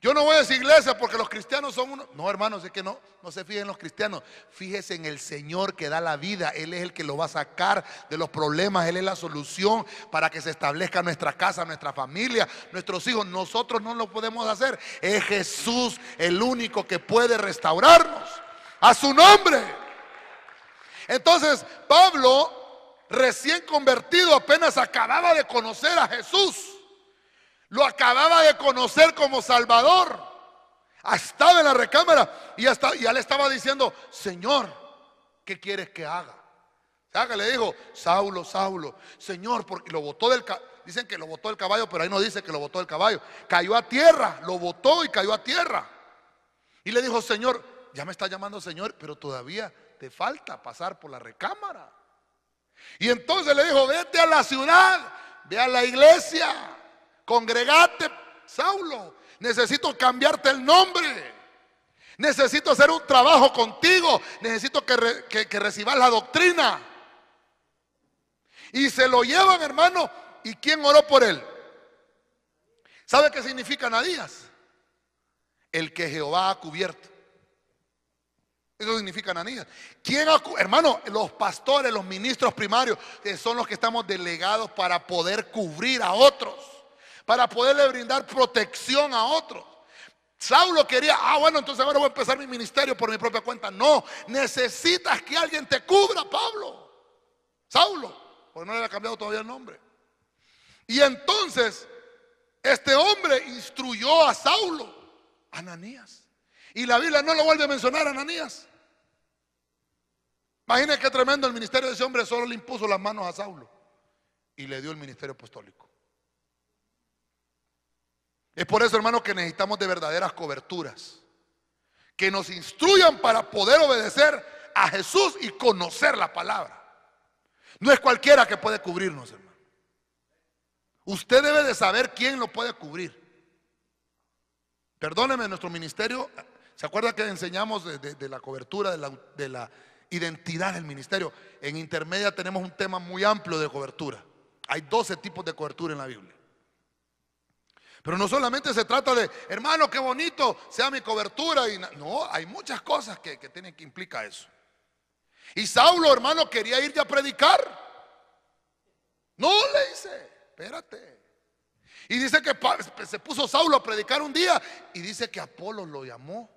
Yo no voy a esa iglesia porque los cristianos son uno. No, hermanos, es que no se fijen en los cristianos. Fíjese en el Señor que da la vida. Él es el que lo va a sacar de los problemas. Él es la solución para que se establezca nuestra casa, nuestra familia, nuestros hijos. Nosotros no lo podemos hacer. Es Jesús el único que puede restaurarnos. A su nombre. Entonces Pablo, recién convertido, apenas acababa de conocer a Jesús. Lo acababa de conocer como Salvador. Estaba en la recámara y ya le estaba diciendo: Señor, ¿qué quieres que haga? O sea, que le dijo: Saulo, Saulo, Señor, porque lo botó del caballo. Dicen que lo botó del caballo, pero ahí no dice que lo botó del caballo. Cayó a tierra, lo botó y cayó a tierra. Y le dijo: Señor, ya me está llamando Señor, pero todavía te falta pasar por la recámara. Y entonces le dijo: vete a la ciudad, ve a la iglesia, congregate, Saulo, necesito cambiarte el nombre, necesito hacer un trabajo contigo, necesito que recibas la doctrina. Y se lo llevan, hermano. ¿Y quién oró por él? ¿Sabe qué significa Ananías? El que Jehová ha cubierto. Eso significa Ananías. Hermano, los pastores, los ministros primarios, son los que estamos delegados para poder cubrir a otros, para poderle brindar protección a otros. Saulo quería: bueno, entonces ahora voy a empezar mi ministerio por mi propia cuenta. No, necesitas que alguien te cubra, Saulo, porque no le había cambiado todavía el nombre. Y entonces este hombre instruyó a Saulo, Ananías. Y la Biblia no lo vuelve a mencionar a Ananías. Imagínense qué tremendo el ministerio de ese hombre. Solo le impuso las manos a Saulo y le dio el ministerio apostólico. Es por eso, hermano, que necesitamos de verdaderas coberturas que nos instruyan para poder obedecer a Jesús y conocer la palabra. No es cualquiera que puede cubrirnos, hermano. Usted debe de saber quién lo puede cubrir. Perdóneme, nuestro ministerio, ¿se acuerda que enseñamos de la cobertura, de la identidad del ministerio? En intermedia tenemos un tema muy amplio de cobertura. Hay 12 tipos de cobertura en la Biblia. Pero no solamente se trata de: hermano, qué bonito sea mi cobertura. No, hay muchas cosas que implica eso. Y Saulo, hermano, quería ir ya a predicar. No, le dice: espérate. Y dice que se puso Saulo a predicar un día. Y dice que Apolo lo llamó: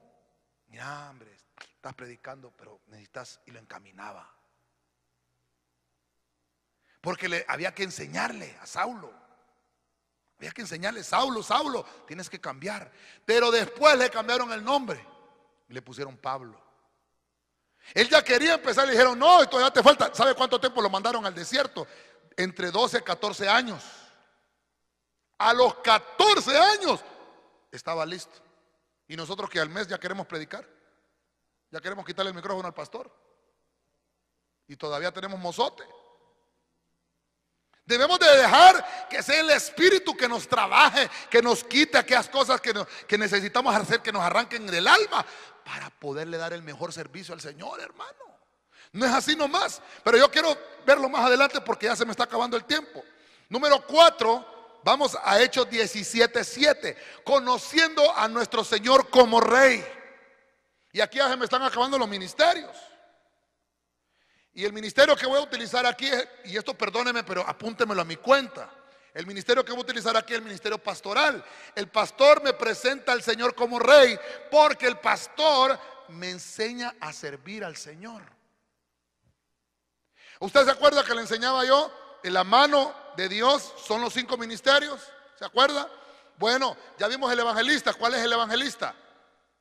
mira, hombre, estás predicando, pero necesitas. Y lo encaminaba, porque había que enseñarle a Saulo. Había que enseñarle: Saulo, Saulo, tienes que cambiar. Pero después le cambiaron el nombre y le pusieron Pablo. Él ya quería empezar, le dijeron: no, esto ya te falta. ¿Sabe cuánto tiempo lo mandaron al desierto? Entre 12 y 14 años. A los 14 años estaba listo. Y nosotros que al mes ya queremos predicar, ya queremos quitarle el micrófono al pastor, y todavía tenemos mozote. Debemos de dejar que sea el Espíritu que nos trabaje, que nos quite aquellas cosas que necesitamos hacer, que nos arranquen del alma, para poderle dar el mejor servicio al Señor, hermano. No es así nomás, pero yo quiero verlo más adelante porque ya se me está acabando el tiempo. Número 4, vamos a Hechos 17:7, conociendo a nuestro Señor como Rey. Y aquí ya se me están acabando los ministerios. Y el ministerio que voy a utilizar aquí, y esto perdóneme, pero apúntemelo a mi cuenta. El ministerio que voy a utilizar aquí es el ministerio pastoral. El pastor me presenta al Señor como Rey, porque el pastor me enseña a servir al Señor. ¿Usted se acuerda que le enseñaba yo? En la mano de Dios son los 5 ministerios. ¿Se acuerda? Bueno, ya vimos el evangelista. ¿Cuál es el evangelista?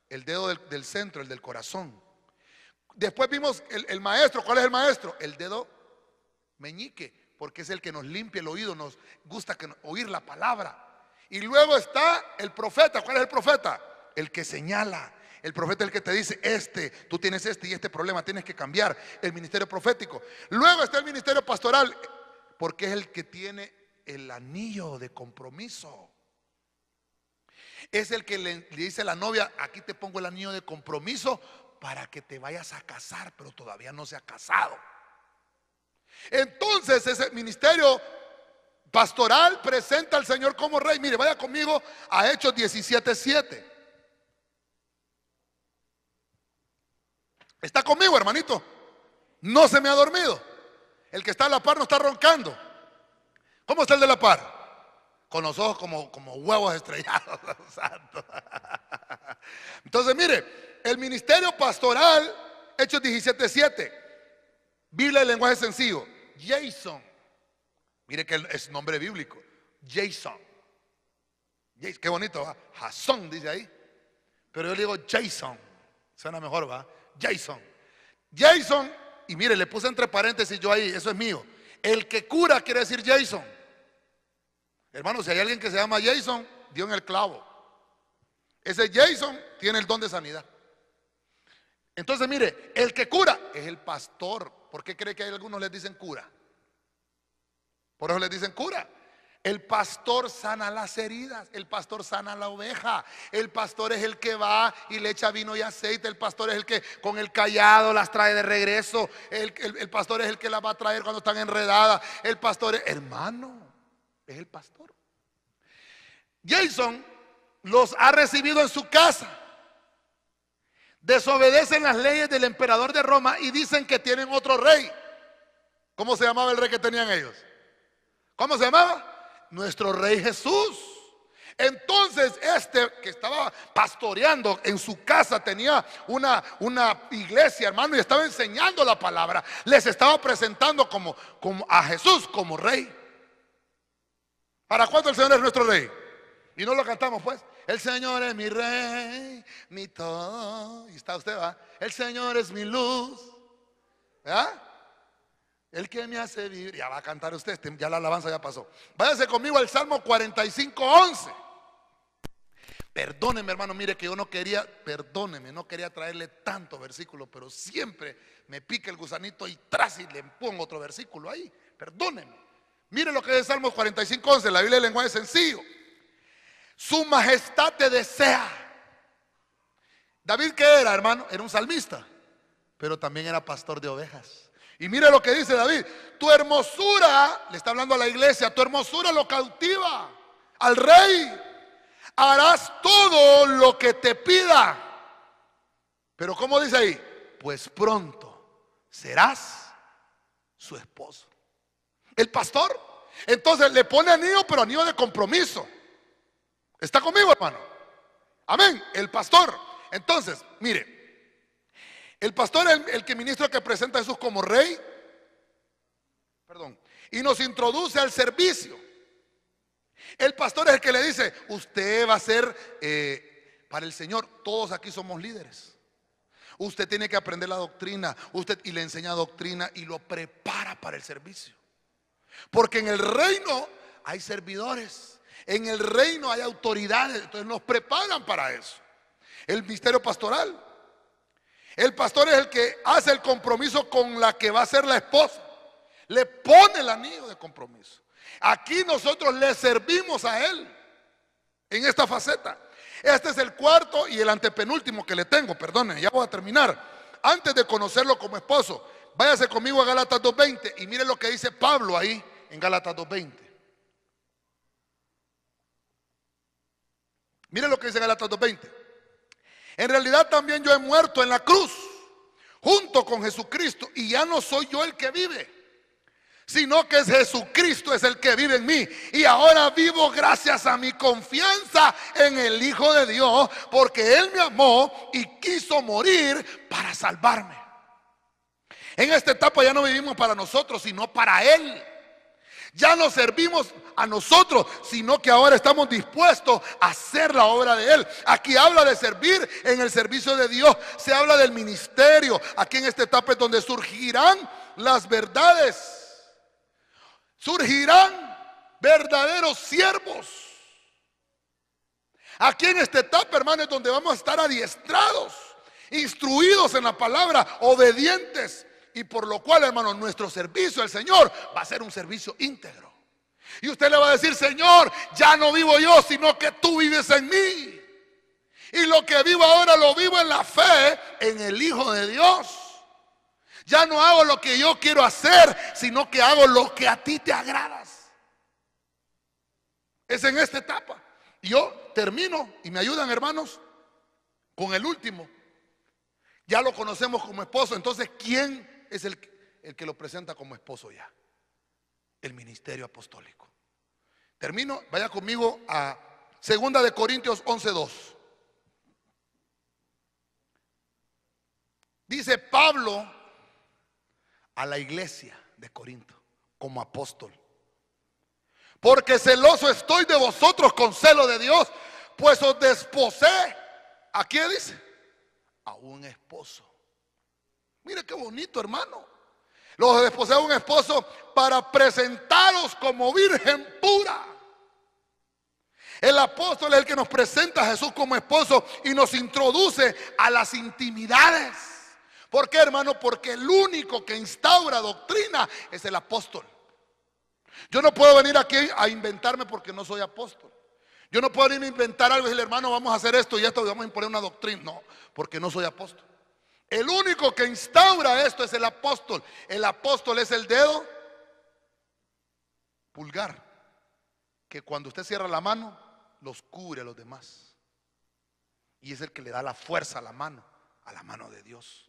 El dedo del centro, el del corazón. Después vimos el maestro. ¿Cuál es el maestro? El dedo meñique, porque es el que nos limpia el oído, nos gusta oír la palabra. Y luego está el profeta. ¿Cuál es el profeta? El que señala. El profeta es el que te dice, tú tienes y este problema, tienes que cambiar. El ministerio profético. Luego está el ministerio pastoral, porque es el que tiene el anillo de compromiso. Es el que le dice a la novia, aquí te pongo el anillo de compromiso para que te vayas a casar, pero todavía no se ha casado. Entonces ese ministerio pastoral presenta al Señor como Rey. Mire, vaya conmigo a Hechos 17:7. ¿Está conmigo, hermanito? No se me ha dormido. El que está a la par no está roncando. ¿Cómo está el de la par? Con los ojos como huevos estrellados. Santo. Entonces mire, el ministerio pastoral, Hechos 17:7, Biblia de lenguaje sencillo, Jason. Mire que es nombre bíblico, Jason. Qué bonito, ¿va? Jasón dice ahí. Pero yo le digo Jason, suena mejor, ¿va? Jason. Jason, y mire, le puse entre paréntesis yo ahí, eso es mío. El que cura quiere decir Jason. Hermano, si hay alguien que se llama Jason, dio en el clavo. Ese Jason tiene el don de sanidad. Entonces mire, el que cura es el pastor. ¿Por qué cree que hay algunos les dicen cura? Por eso les dicen cura. El pastor sana las heridas, el pastor sana la oveja, el pastor es el que va y le echa vino y aceite, el pastor es el que con el cayado las trae de regreso, el pastor es el que las va a traer cuando están enredadas, el pastor es, hermano, es el pastor. Jason los ha recibido en su casa, desobedecen las leyes del emperador de Roma y dicen que tienen otro rey. ¿Cómo se llamaba el rey que tenían ellos? ¿Cómo se llamaba? Nuestro Rey Jesús. Entonces este que estaba pastoreando en su casa, tenía una iglesia, hermano, y estaba enseñando la palabra, les estaba presentando como a Jesús como Rey. ¿Para cuánto el Señor es nuestro Rey? Y no lo cantamos pues. El Señor es mi Rey, mi todo. Y está usted, ¿va? El Señor es mi luz, ¿verdad? El que me hace vivir. Ya va a cantar usted, ya la alabanza ya pasó. Váyase conmigo al Salmo 45:11. Perdóneme, hermano, mire que yo no quería traerle tanto versículo, pero siempre me pica el gusanito y tras y le pongo otro versículo ahí. Perdóneme. Mire lo que es el Salmo 45:11, la Biblia de lenguaje sencillo. Su majestad te desea. David, ¿qué era, hermano? Era un salmista, pero también era pastor de ovejas. Y mire lo que dice David: tu hermosura, le está hablando a la iglesia, tu hermosura lo cautiva al rey. Harás todo lo que te pida. Pero ¿cómo dice ahí? Pues pronto serás su esposo. El pastor, entonces le pone anillo, pero anillo de compromiso. ¿Está conmigo, hermano? Amén. El pastor. Entonces, mire, el pastor es el que ministra, que presenta a Jesús como Rey, y nos introduce al servicio. El pastor es el que le dice: usted va a ser para el Señor. Todos aquí somos líderes. Usted tiene que aprender la doctrina, y le enseña doctrina y lo prepara para el servicio. Porque en el reino hay servidores, en el reino hay autoridades, entonces nos preparan para eso. El ministerio pastoral. El pastor es el que hace el compromiso con la que va a ser la esposa. Le pone el anillo de compromiso. Aquí nosotros le servimos a Él en esta faceta. Este es el cuarto y el antepenúltimo que le tengo, perdone, ya voy a terminar. Antes de conocerlo como esposo, váyase conmigo a Gálatas 2:20 y mire lo que dice Pablo ahí en Gálatas 2:20. Mire lo que dice Gálatas 2:20. En realidad también yo he muerto en la cruz junto con Jesucristo, y ya no soy yo el que vive, sino que es Jesucristo es el que vive en mí. Y ahora vivo gracias a mi confianza en el Hijo de Dios, porque Él me amó y quiso morir para salvarme. En esta etapa ya no vivimos para nosotros, sino para Él. Ya no servimos a nosotros, sino que ahora estamos dispuestos a hacer la obra de Él. Aquí habla de servir en el servicio de Dios. Se habla del ministerio. Aquí en esta etapa es donde surgirán las verdades. Surgirán verdaderos siervos. Aquí en esta etapa, hermanos, es donde vamos a estar adiestrados, instruidos en la palabra, obedientes. Y por lo cual, hermanos, nuestro servicio al Señor va a ser un servicio íntegro. Y usted le va a decir: Señor, ya no vivo yo, sino que tú vives en mí. Y lo que vivo ahora lo vivo en la fe en el Hijo de Dios. Ya no hago lo que yo quiero hacer, sino que hago lo que a ti te agradas. Es en esta etapa. Y yo termino, y me ayudan, hermanos, con el último. Ya lo conocemos como esposo. Entonces, ¿quién es el que lo presenta como esposo ya? El ministerio apostólico. Termino, vaya conmigo a 2 de Corintios 11:2. Dice Pablo a la iglesia de Corinto como apóstol: porque celoso estoy de vosotros con celo de Dios, pues os desposé. ¿A quién dice? A un esposo. Mire qué bonito, hermano. Los desposé a un esposo para presentaros como virgen pura. El apóstol es el que nos presenta a Jesús como esposo y nos introduce a las intimidades. ¿Por qué, hermano? Porque el único que instaura doctrina es el apóstol. Yo no puedo venir aquí a inventarme porque no soy apóstol. Yo no puedo venir a inventar algo y decirle: hermano, vamos a hacer esto y esto, y vamos a imponer una doctrina. No, porque no soy apóstol. El único que instaura esto es el apóstol. El apóstol es el dedo pulgar, que cuando usted cierra la mano, los cubre a los demás. Y es el que le da la fuerza a la mano de Dios.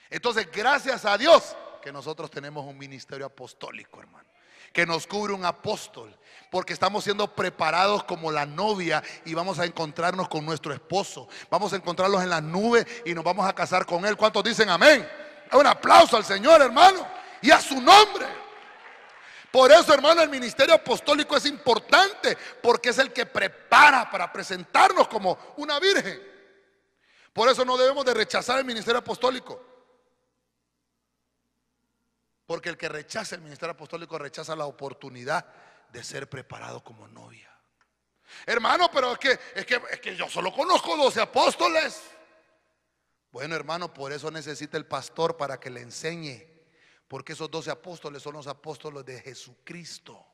Entonces, gracias a Dios que nosotros tenemos un ministerio apostólico, hermano, que nos cubre un apóstol, porque estamos siendo preparados como la novia y vamos a encontrarnos con nuestro esposo. Vamos a encontrarlos en las nubes y nos vamos a casar con él. ¿Cuántos dicen amén? Un aplauso al Señor, hermano, y a su nombre. Por eso, hermano, el ministerio apostólico es importante, porque es el que prepara para presentarnos como una virgen. Por eso no debemos de rechazar el ministerio apostólico, porque el que rechaza el ministerio apostólico rechaza la oportunidad de ser preparado como novia. Hermano, pero es que yo solo conozco 12 apóstoles. Bueno, hermano, por eso necesita el pastor para que le enseñe, porque esos 12 apóstoles son los apóstoles de Jesucristo.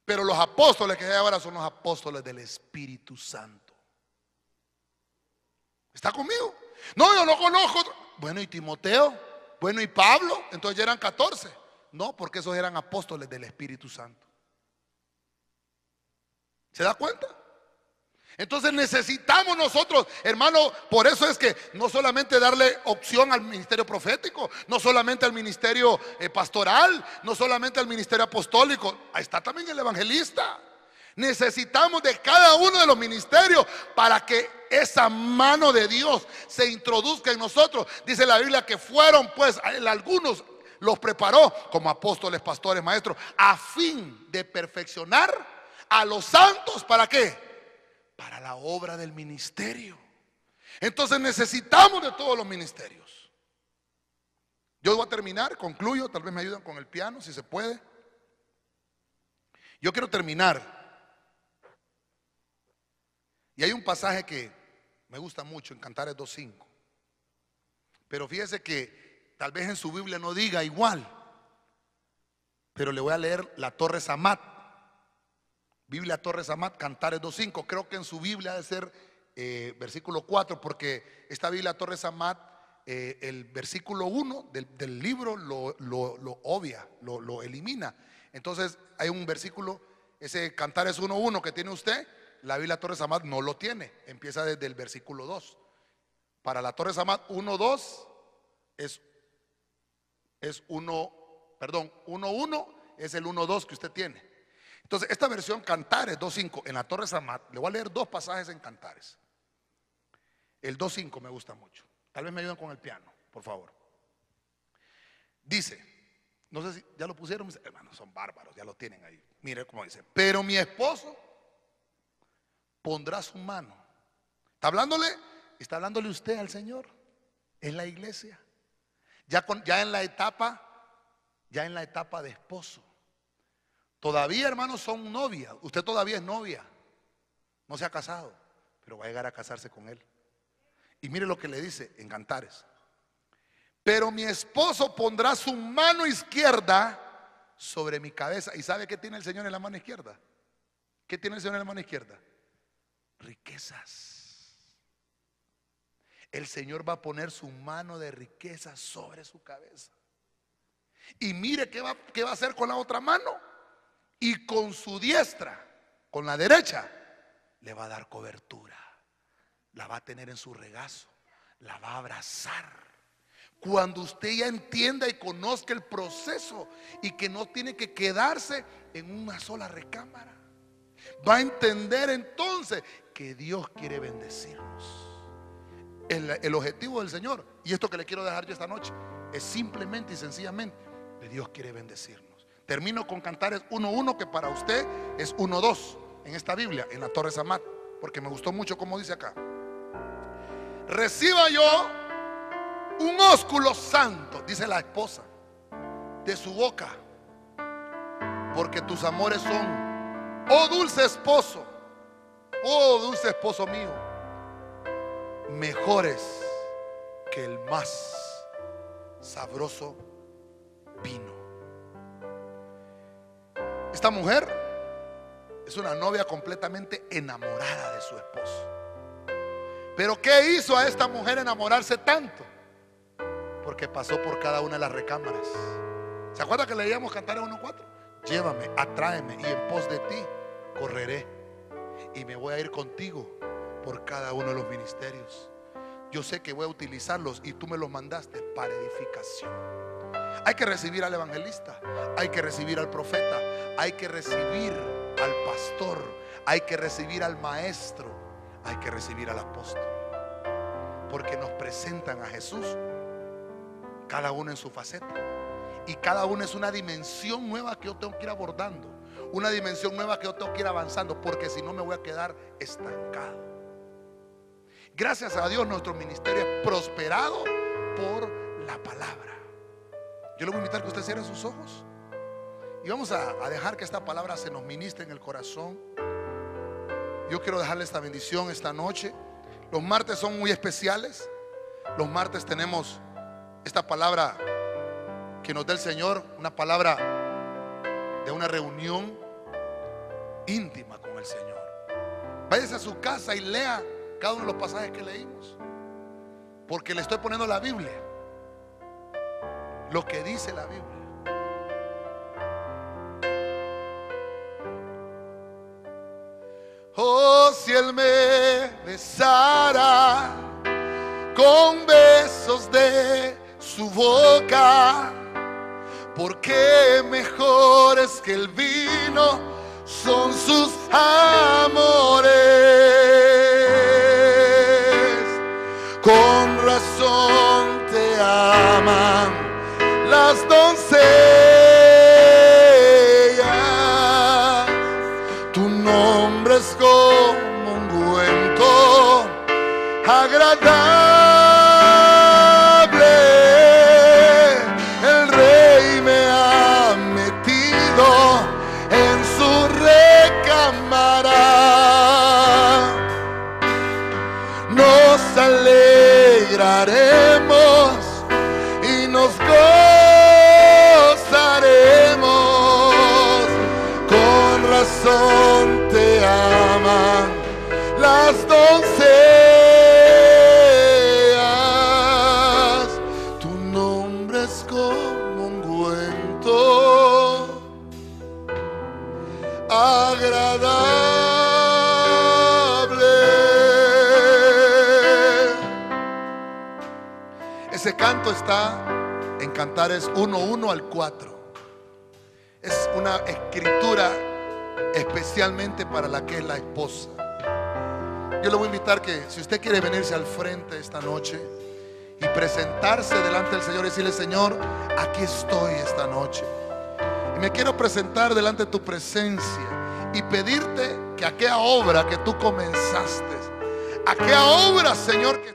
Pero los apóstoles que hay ahora son los apóstoles del Espíritu Santo. ¿Está conmigo? No, yo no conozco. Bueno, ¿y Timoteo? Bueno, ¿y Pablo? Entonces ya eran 14. No, porque esos eran apóstoles del Espíritu Santo. ¿Se da cuenta? Entonces necesitamos nosotros, hermano, por eso es que no solamente darle opción al ministerio profético, no solamente al ministerio pastoral, no solamente al ministerio apostólico, ahí está también el evangelista. Necesitamos de cada uno de los ministerios para que esa mano de Dios se introduzca en nosotros. Dice la Biblia que fueron, pues, algunos los preparó como apóstoles, pastores, maestros, a fin de perfeccionar a los santos. ¿Para qué? Para la obra del ministerio. Entonces necesitamos de todos los ministerios. Yo voy a terminar, concluyo, tal vez me ayudan con el piano si se puede. Yo quiero terminar. Y hay un pasaje que me gusta mucho en Cantares 2:5. Pero fíjese que tal vez en su Biblia no diga igual. pero le voy a leer la Torres Amat. Biblia Torres Amat, Cantares 2:5. Creo que en su Biblia debe ser versículo 4, porque esta Biblia Torres Amat, el versículo 1 del libro lo obvia, lo elimina. Entonces hay un versículo, ese Cantares 1:1 que tiene usted, la Biblia Torres Amat no lo tiene, empieza desde el versículo 2. Para la Torres Amat 1:2 es 1:1 es el 1:2 que usted tiene. Entonces esta versión Cantares 2:5 en la Torres Amat, le voy a leer dos pasajes en Cantares. El 2:5 me gusta mucho. Tal vez me ayuden con el piano, por favor. Dice, no sé si ya lo pusieron, mis hermanos, son bárbaros, ya lo tienen ahí. Mire cómo dice: pero mi esposo pondrá su mano. Está hablándole usted al Señor en la iglesia. Ya en la etapa de esposo. Todavía, hermanos, son novias. Usted todavía es novia, no se ha casado, pero va a llegar a casarse con él. Y mire lo que le dice en Cantares: pero mi esposo pondrá su mano izquierda sobre mi cabeza. ¿Y sabe qué tiene el Señor en la mano izquierda? ¿Qué tiene el Señor en la mano izquierda? Riquezas. El Señor va a poner su mano de riqueza sobre su cabeza. Y mire qué va a hacer con la otra mano. Y con su diestra, con la derecha, le va a dar cobertura. La va a tener en su regazo, la va a abrazar. Cuando usted ya entienda y conozca el proceso y que no tiene que quedarse en una sola recámara, va a entender entonces que Dios quiere bendecirnos. El objetivo del Señor, y esto que le quiero dejar yo esta noche, es simplemente y sencillamente que Dios quiere bendecirnos. Termino con Cantares 1:1, que para usted es 1:2 en esta Biblia, en la Torres Amat, porque me gustó mucho como dice acá: reciba yo un ósculo santo, dice la esposa, de su boca, porque tus amores son, oh dulce esposo mío, mejores que el más sabroso vino. Esta mujer es una novia completamente enamorada de su esposo. Pero ¿qué hizo a esta mujer enamorarse tanto? Porque pasó por cada una de las recámaras. ¿Se acuerda que leíamos Cantares 1:4? Llévame, atráeme, y en pos de ti correré, y me voy a ir contigo por cada uno de los ministerios. Yo sé que voy a utilizarlos y tú me los mandaste para edificación. Hay que recibir al evangelista, hay que recibir al profeta, hay que recibir al pastor, hay que recibir al maestro, hay que recibir al apóstol, porque nos presentan a Jesús, cada uno en su faceta, y cada uno es una dimensión nueva que yo tengo que ir abordando, una dimensión nueva que yo tengo que ir avanzando, porque si no me voy a quedar estancado. Gracias a Dios nuestro ministerio es prosperado por la palabra. Yo le voy a invitar que usted cierre sus ojos y vamos a dejar que esta palabra se nos ministre en el corazón. Yo quiero dejarle esta bendición esta noche. Los martes son muy especiales. Los martes tenemos esta palabra que nos da el Señor, una palabra de una reunión íntima con el Señor. Váyase a su casa y lea cada uno de los pasajes que leímos, porque le estoy poniendo la Biblia, lo que dice la Biblia. Oh, si Él me besara con besos de su boca, porque mejores que el vino son sus amores. Con razón te aman las doncellas, tu nombre es como ungüento agradable. El Rey me ha metido en su recámara. Nos alegraremos y nos gozaremos corazón te aman las doncellas. Tu nombre es como ungüento agradable. Ese canto está en Cantares 1:1 al 4. Es una escritura especialmente para la que es la esposa. Yo le voy a invitar que si usted quiere venirse al frente esta noche y presentarse delante del Señor y decirle: Señor, aquí estoy esta noche y me quiero presentar delante de tu presencia y pedirte que aquella obra que tú comenzaste, aquella obra, Señor, que